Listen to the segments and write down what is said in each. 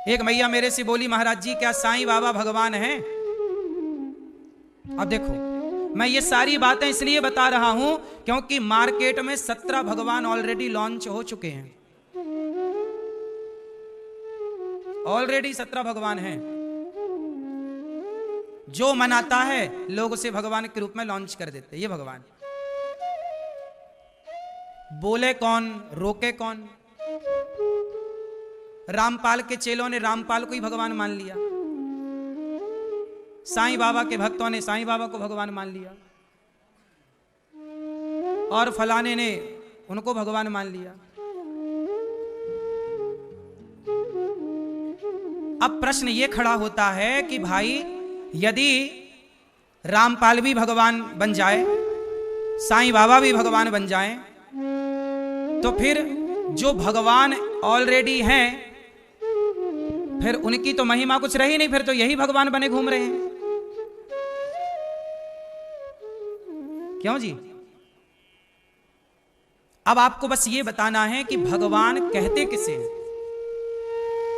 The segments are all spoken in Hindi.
एक मैया मेरे से बोली, महाराज जी क्या साईं बाबा भगवान हैं? अब देखो, मैं ये सारी बातें इसलिए बता रहा हूं क्योंकि मार्केट में 17 भगवान ऑलरेडी लॉन्च हो चुके हैं। ऑलरेडी 17 भगवान हैं। जो मनाता है लोग उसे भगवान के रूप में लॉन्च कर देते। ये भगवान बोले कौन, रोके कौन? रामपाल के चेलों ने रामपाल को ही भगवान मान लिया, साईं बाबा के भक्तों ने साईं बाबा को भगवान मान लिया, और फलाने ने उनको भगवान मान लिया। अब प्रश्न ये खड़ा होता है कि भाई यदि रामपाल भी भगवान बन जाए, साईं बाबा भी भगवान बन जाए, तो फिर जो भगवान ऑलरेडी हैं फिर उनकी तो महिमा कुछ रही नहीं, फिर तो यही भगवान बने घूम रहे हैं। क्यों जी? अब आपको बस ये बताना है कि भगवान कहते किसे हैं,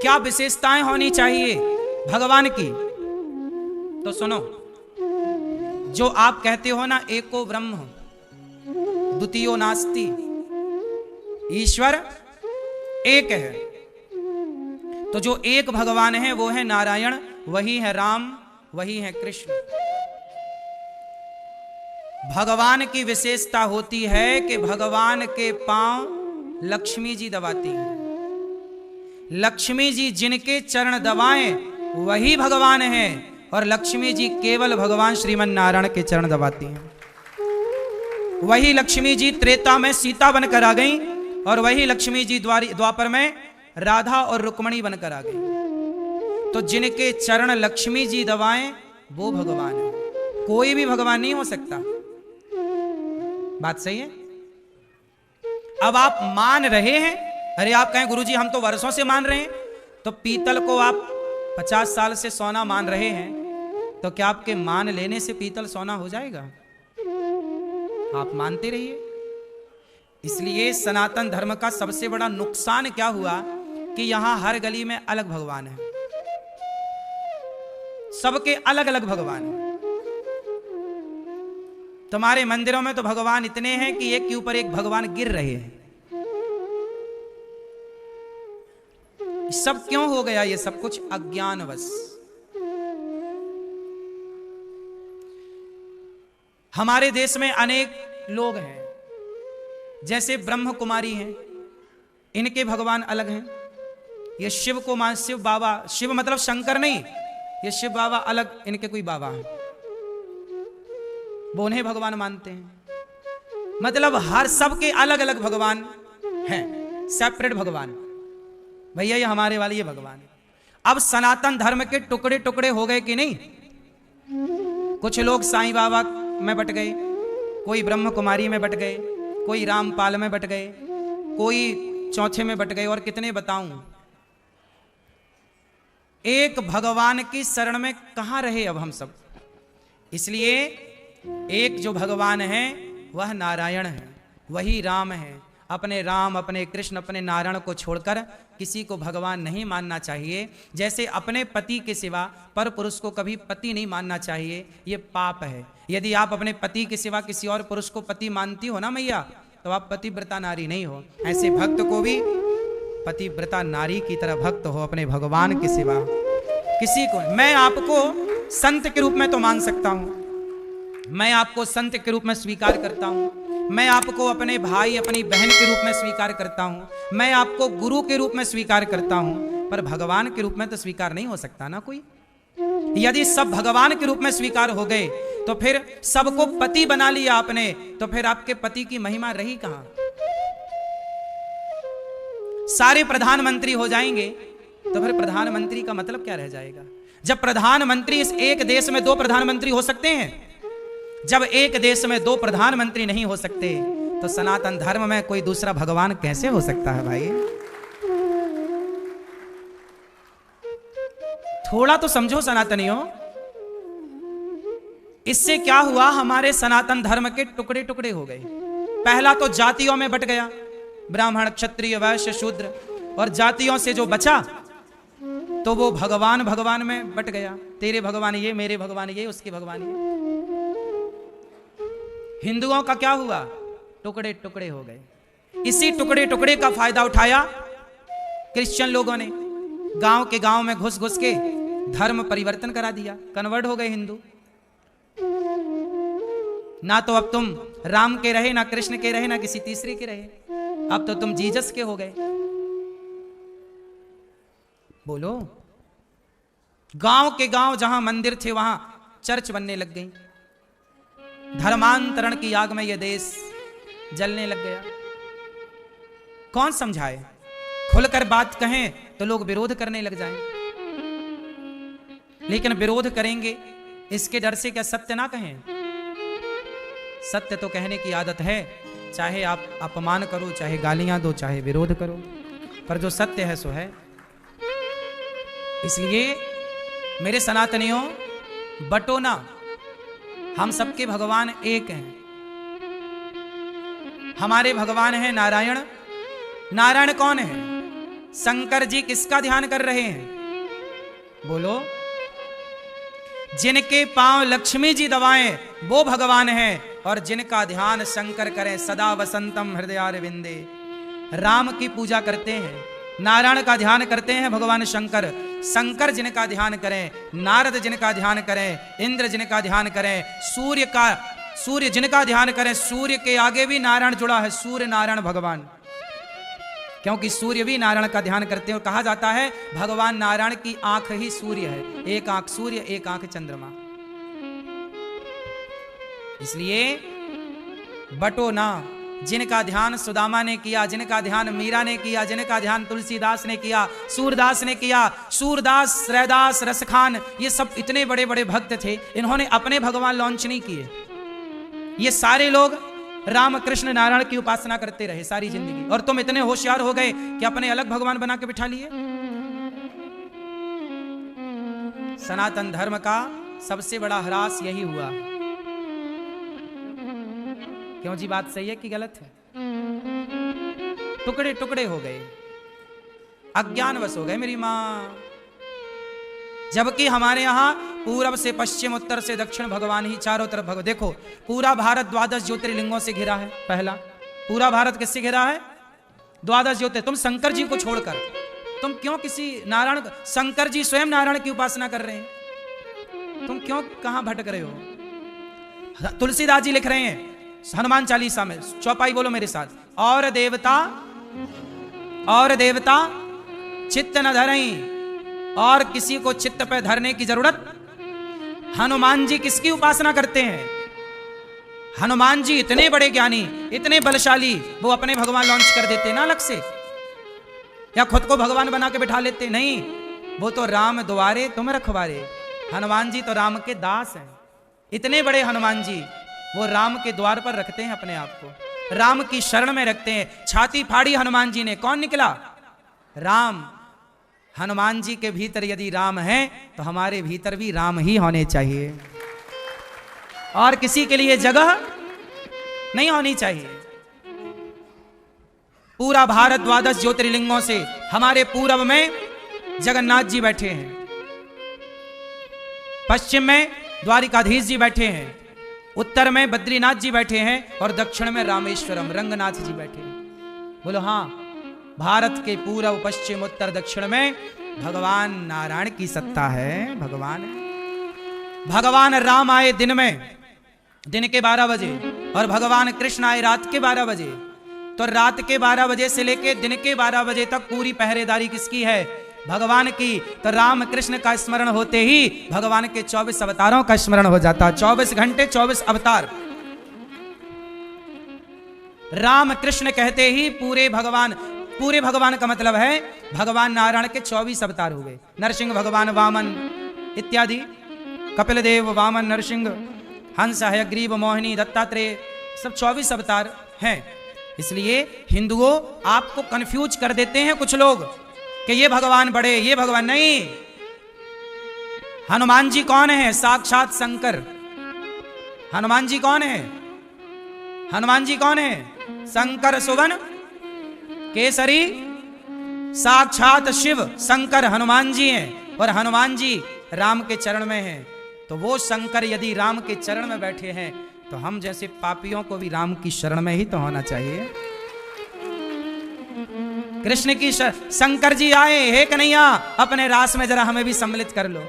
क्या विशेषताएं होनी चाहिए भगवान की। तो सुनो, जो आप कहते हो ना एको ब्रह्म द्वितीयो नास्ति, ईश्वर एक है, तो जो एक भगवान है वो है नारायण, वही है राम, वही है कृष्ण। भगवान की विशेषता होती है कि भगवान के पांव लक्ष्मी जी दबाती हैं। लक्ष्मी जी जिनके चरण दबाएं वही भगवान है, और लक्ष्मी जी केवल भगवान श्रीमन नारायण के चरण दबाती हैं। वही लक्ष्मी जी त्रेता में सीता बनकर आ गई, और वही लक्ष्मी जी द्वापर में राधा और रुक्मणी बनकर आ गई। तो जिनके चरण लक्ष्मी जी दबाएं वो भगवान है, कोई भी भगवान नहीं हो सकता। बात सही है? अब आप मान रहे हैं, अरे आप कहें गुरुजी हम तो वर्षों से मान रहे हैं, तो पीतल को आप 50 साल से सोना मान रहे हैं, तो क्या आपके मान लेने से पीतल सोना हो जाएगा? आप मानते रहिए। इसलिए सनातन धर्म का सबसे बड़ा नुकसान क्या हुआ कि यहां हर गली में अलग भगवान है, सबके अलग अलग भगवान हैं। तुम्हारे मंदिरों में तो भगवान इतने हैं कि एक के ऊपर एक भगवान गिर रहे हैं। सब क्यों हो गया ये सब कुछ? अज्ञानवश। हमारे देश में अनेक लोग हैं, जैसे ब्रह्म कुमारी हैं, इनके भगवान अलग हैं। ये शिव को मान, शिव बाबा, शिव मतलब शंकर नहीं, ये शिव बाबा अलग, इनके कोई बाबा हैं, वो उन्हें भगवान मानते हैं। मतलब हर सबके अलग अलग भगवान हैं, सेपरेट भगवान। भैया ये हमारे वाले ये भगवान है। अब सनातन धर्म के टुकड़े टुकड़े हो गए कि नहीं? कुछ लोग साईं बाबा में बट गए, कोई ब्रह्म कुमारी में बट गए, कोई रामपाल में बट गए, कोई चौथे में बट गए, और कितने बताऊं। एक भगवान की शरण में कहां रहे अब हम सब। इसलिए एक जो भगवान है वह नारायण है, वही राम है। अपने राम, अपने कृष्ण, अपने नारायण को छोड़कर किसी को भगवान नहीं मानना चाहिए। जैसे अपने पति के सिवा पर पुरुष को कभी पति नहीं मानना चाहिए, ये पाप है। यदि आप अपने पति के सिवा किसी और पुरुष को पति मानती हो ना मैया, तो आप पतिव्रता नारी नहीं हो। ऐसे भक्त को भी पतिव्रता नारी की तरह भक्त हो, अपने भगवान के सिवा किसी को। मैं आपको संत के रूप में तो मान सकता हूं, मैं आपको संत के रूप में स्वीकार करता हूं, मैं आपको अपने भाई अपनी बहन के रूप में स्वीकार करता हूं, मैं आपको गुरु के रूप में स्वीकार करता हूं, पर भगवान के रूप में तो स्वीकार नहीं हो सकता ना कोई। यदि सब भगवान के रूप में स्वीकार हो गए तो फिर सबको पति बना लिया आपने, तो फिर आपके पति की महिमा रही कहां? सारे प्रधानमंत्री हो जाएंगे तो फिर प्रधानमंत्री का मतलब क्या रह जाएगा? जब प्रधानमंत्री, इस एक देश में 2 प्रधानमंत्री हो सकते हैं, जब एक देश में 2 प्रधानमंत्री नहीं हो सकते तो सनातन धर्म में कोई दूसरा भगवान कैसे हो सकता है भाई? थोड़ा तो समझो सनातनियों। इससे क्या हुआ? हमारे सनातन धर्म के टुकड़े टुकड़े हो गए। पहला तो जातियों में बट गया, ब्राह्मण, क्षत्रिय, वैश्य, शूद्र, और जातियों से जो बचा तो वो भगवान भगवान में बट गया। तेरे भगवान ये, मेरे भगवान ये, उसके भगवान ये। हिंदुओं का क्या हुआ? टुकड़े टुकड़े हो गए। इसी टुकड़े टुकड़े का फायदा उठाया क्रिश्चियन लोगों ने। गांव के गांव में घुस घुस के धर्म परिवर्तन करा दिया, कन्वर्ट हो गए हिंदू। ना तो अब तुम राम के रहे, ना कृष्ण के रहे, ना किसी तीसरे के रहे, अब तो तुम जीसस के हो गए। बोलो, गांव के गांव जहां मंदिर थे वहां चर्च बनने लग गई। धर्मांतरण की आग में यह देश जलने लग गया। कौन समझाए? खुलकर बात कहें तो लोग विरोध करने लग जाएं। लेकिन विरोध करेंगे इसके डर से क्या सत्य ना कहें? सत्य तो कहने की आदत है, चाहे आप अपमान करो, चाहे गालियां दो, चाहे विरोध करो, पर जो सत्य है सो है। इसलिए मेरे सनातनियों, बटो ना, हम सबके भगवान एक हैं। हमारे भगवान है नारायण। नारायण कौन है? शंकर जी। किसका ध्यान कर रहे हैं? बोलो। जिनके पांव लक्ष्मी जी दबाएं वो भगवान है, और जिनका ध्यान शंकर करें सदा वसंतम हृदयारविंदे। राम की पूजा करते हैं, नारायण का ध्यान करते हैं भगवान शंकर। शंकर जिनका ध्यान करें, नारद जिनका ध्यान करें, इंद्र जिनका ध्यान करें, सूर्य जिनका ध्यान करें। सूर्य के आगे भी नारायण जुड़ा है, सूर्य नारायण भगवान, क्योंकि सूर्य भी नारायण का ध्यान करते हैं। और कहा जाता है भगवान नारायण की आंख ही सूर्य है, एक आंख सूर्य, एक आंख चंद्रमा। इसलिए बटो ना। जिनका ध्यान सुदामा ने किया, जिनका ध्यान मीरा ने किया, जिनका ध्यान तुलसीदास ने किया, सूरदास ने किया। सूरदास, रैदास, रसखान, ये सब इतने बड़े बड़े भक्त थे, इन्होंने अपने भगवान लॉन्च नहीं किए। ये सारे लोग राम कृष्ण नारायण की उपासना करते रहे सारी जिंदगी, और तुम इतने होशियार हो गए कि अपने अलग भगवान बना के बिठा लिए। सनातन धर्म का सबसे बड़ा ह्रास यही हुआ। क्यों जी? बात सही है कि गलत है? टुकड़े टुकड़े हो गए, अज्ञानवश हो गए मेरी मां। जबकि हमारे यहां पूरब से पश्चिम, उत्तर से दक्षिण भगवान ही चारों तरफ भगवान। देखो, पूरा भारत 12 ज्योतिर्लिंगों से घिरा है। पहला, पूरा भारत किससे घिरा है? 12 ज्योतिर। तुम शंकर जी को छोड़कर तुम क्यों किसी नारायण? शंकर जी स्वयं नारायण की उपासना कर रहे हैं, तुम क्यों कहां भटक रहे हो? तुलसीदास जी लिख रहे हैं हनुमान चालीसा में, चौपाई बोलो मेरे साथ। और देवता चित्त न धरई, और किसी को चित्त पे धरने की जरूरत। हनुमान जी किसकी उपासना करते हैं? हनुमान जी इतने बड़े ज्ञानी, इतने बलशाली, वो अपने भगवान लॉन्च कर देते ना अलग से, या खुद को भगवान बना के बिठा लेते? नहीं, वो तो राम द्वारे तुम रखवारे। हनुमान जी तो राम के दास हैं। इतने बड़े हनुमान जी वो राम के द्वार पर रखते हैं अपने आप को, राम की शरण में रखते हैं। छाती फाड़ी हनुमान जी ने, कौन निकला? राम। हनुमान जी के भीतर यदि राम है तो हमारे भीतर भी राम ही होने चाहिए, और किसी के लिए जगह नहीं होनी चाहिए। पूरा भारत 12 ज्योतिर्लिंगों से, हमारे पूरब में जगन्नाथ जी बैठे हैं, पश्चिम में द्वारिकाधीश जी बैठे हैं, उत्तर में बद्रीनाथ जी बैठे हैं, और दक्षिण में रामेश्वरम रंगनाथ जी बैठे हैं। बोलो हाँ, भारत के पूर्व, पश्चिम, उत्तर, दक्षिण में भगवान नारायण की सत्ता है। भगवान राम आए दिन के 12 बजे, और भगवान कृष्ण आए रात के 12 बजे। तो रात के 12 बजे से लेके दिन के 12 बजे तक पूरी पहरेदारी किसकी है? भगवान की। तो राम कृष्ण का स्मरण होते ही भगवान के 24 अवतारों का स्मरण हो जाता। 24 घंटे 24 अवतार। राम कृष्ण कहते ही पूरे भगवान का मतलब है भगवान नारायण के 24 अवतार हुए। नरसिंह भगवान, वामन इत्यादि, कपिल देव, वामन, नरसिंह, हंस, हयग्रीव, मोहिनी, दत्तात्रेय, सब 24 अवतार हैं। इसलिए हिंदुओं आपको कंफ्यूज कर देते हैं कुछ लोग कि ये भगवान बड़े, ये भगवान नहीं। हनुमान जी कौन है? साक्षात शंकर। हनुमान जी कौन है? हनुमान जी कौन है? शंकर सुवन केसरी साक्षात शिव शंकर हनुमान जी हैं और हनुमान जी राम के चरण में हैं। तो वो शंकर यदि राम के चरण में बैठे हैं तो हम जैसे पापियों को भी राम की शरण में ही तो होना चाहिए। कृष्ण की शंकर जी आए, हे कन्हैया अपने रास में जरा हमें भी सम्मिलित कर लो।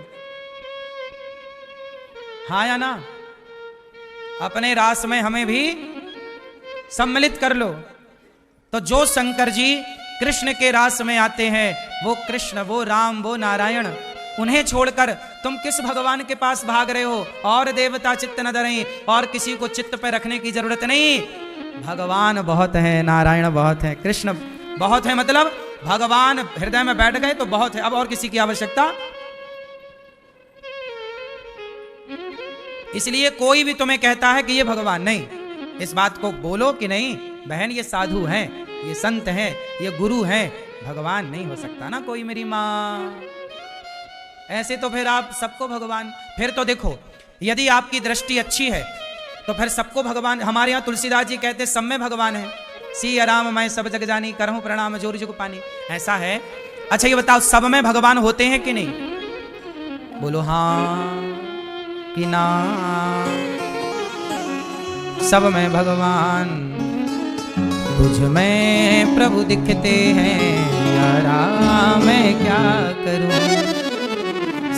हाँ या ना? अपने रास में हमें भी सम्मिलित कर लो। तो जो शंकर जी कृष्ण के रास में आते हैं, वो कृष्ण, वो राम, वो नारायण, उन्हें छोड़कर तुम किस भगवान के पास भाग रहे हो? और देवता चित्त न धरें, और किसी को चित्त पे रखने की जरूरत नहीं। भगवान बहुत है, नारायण बहुत है, कृष्ण बहुत है, मतलब भगवान हृदय में बैठ गए तो बहुत है, अब और किसी की आवश्यकता। इसलिए कोई भी तुम्हें कहता है कि ये भगवान, नहीं, इस बात को बोलो कि नहीं बहन ये साधु हैं, ये संत हैं, ये गुरु हैं, भगवान नहीं हो सकता ना कोई मेरी माँ। ऐसे तो फिर आप सबको भगवान, फिर तो देखो यदि आपकी दृष्टि अच्छी है तो फिर सबको भगवान। हमारे यहाँ तुलसीदास जी कहते सब में भगवान है। सिया राम मैं सब जग जानी, करहूं प्रणाम जोर जुग पानी। ऐसा है। अच्छा ये बताओ सब में भगवान होते हैं कि नहीं? बोलो हाँ कि ना? सब में भगवान तुझ में प्रभु दिखते हैं, यारा मैं क्या करूं।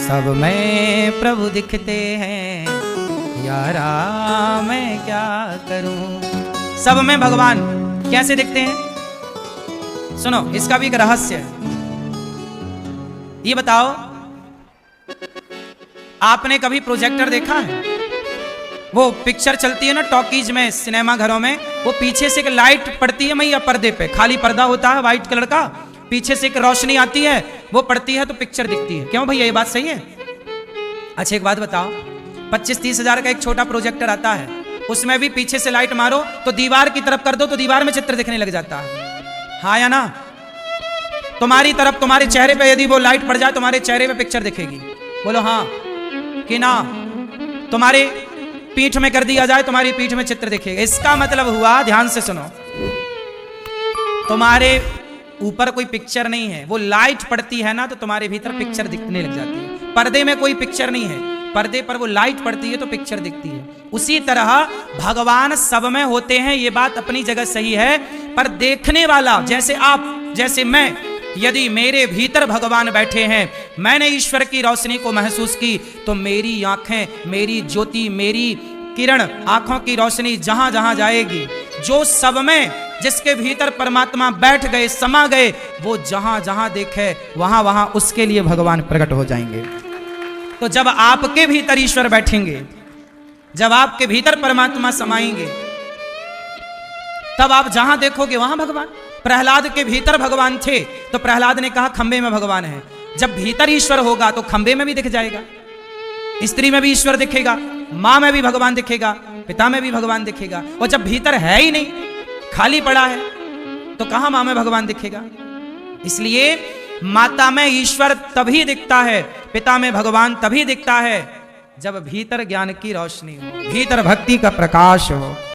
सब में प्रभु दिखते हैं, यारा मैं क्या करूं। सब में भगवान कैसे दिखते हैं? सुनो, इसका भी एक रहस्य है। ये बताओ, आपने कभी प्रोजेक्टर देखा है? वो पिक्चर चलती है ना टॉकीज में, सिनेमा घरों में, वो पीछे से एक लाइट पड़ती है मैया पर्दे पे, खाली पर्दा होता है व्हाइट कलर का, पीछे से एक रोशनी आती है, वो पड़ती है तो पिक्चर दिखती है। क्यों भैया, ये बात सही है? अच्छा एक बात बताओ, 25-30 हजार का एक छोटा प्रोजेक्टर आता है, उसमें भी पीछे से लाइट मारो तो दीवार की तरफ कर दो तो दीवार में चित्र दिखने लग जाता है। हाँ या ना? तुम्हारी तरफ, तुम्हारे चेहरे पे यदि वो लाइट पड़ जाए तुम्हारे चेहरे पे पिक्चर दिखेगी। बोलो हाँ कि ना? तुम्हारे पीठ में कर दिया जाए तुम्हारी पीठ में चित्र दिखेगा। इसका मतलब हुआ, ध्यान से सुनो, तुम्हारे ऊपर कोई पिक्चर नहीं है, वो लाइट पड़ती है ना तो तुम्हारे भीतर पिक्चर दिखने लग जाती है। पर्दे में कोई पिक्चर नहीं है, पर्दे पर वो लाइट पड़ती है तो पिक्चर दिखती है। उसी तरह भगवान सब में होते हैं, ये बात अपनी जगह सही है, पर देखने वाला जैसे आप, जैसे मैं, यदि मेरे भीतर भगवान बैठे हैं, मैंने ईश्वर की रोशनी को महसूस की, तो मेरी आंखें, मेरी ज्योति, मेरी किरण, आंखों की रोशनी जहां जहां जाएगी, जो सब में, जिसके भीतर परमात्मा बैठ गए, समा गए, वो जहां जहां देखे वहां वहां उसके लिए भगवान प्रकट हो जाएंगे। तो जब आपके भीतर ईश्वर बैठेंगे, जब आपके भीतर परमात्मा समाएंगे, तब आप जहां देखोगे वहां भगवान। प्रहलाद के भीतर भगवान थे तो प्रहलाद ने कहा खंबे में भगवान है। जब भीतर ईश्वर होगा तो खंबे में भी दिख जाएगा, स्त्री में भी ईश्वर दिखेगा, मां में भी भगवान दिखेगा, पिता में भी भगवान दिखेगा। और जब भीतर है ही नहीं, खाली पड़ा है, तो कहां मां में भगवान दिखेगा? इसलिए माता में ईश्वर तभी दिखता है, पिता में भगवान तभी दिखता है जब भीतर ज्ञान की रोशनी हो, भीतर भक्ति का प्रकाश हो।